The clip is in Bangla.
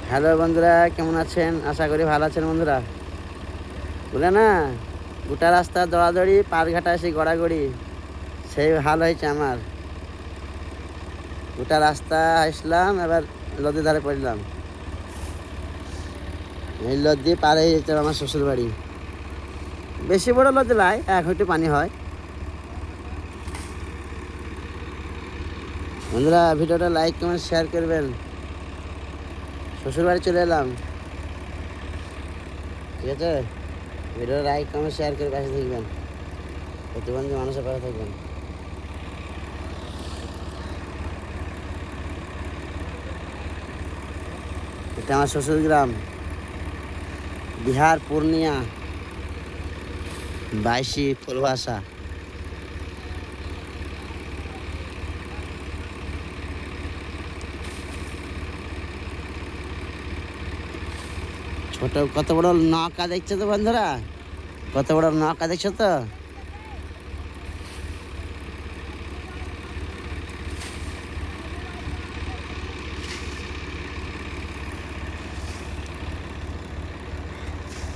হ্যালো বন্ধুরা, কেমন আছেন? আশা করি ভালো আছেন বন্ধুরা। বলে না, গোটা রাস্তা দৌড়াদৌড়ি, পারঘাটা এসে গড়াগড়ি, সেই হাল হয়েছে আমার। গোটা রাস্তা আসলাম, এবার নদীর ধারে পড়লাম। এই নদী পার হয়ে যেতে আমার শ্বশুর বাড়ি। বেশি বড় নদী নয়, 1 হাঁটু পানি হয়। বন্ধুরা, ভিডিওটা লাইক কমেন্ট শেয়ার করবেন। শ্বশুর বাড়ি চলে এলাম, ঠিক আছে? ভিডিওটা লাইক কমেন্ট শেয়ার করে পাশে থাকবেন, প্রতিবন্ধী মানুষের পাশে থাকবেন। এটা আমার শ্বশুর গ্রাম, বিহার, পূর্ণিয়া, 22 ফুলবাসা। ছোট কত বড় নৌকা দেখছো তো বন্ধুরা, কত বড় নৌকা দেখছো তো।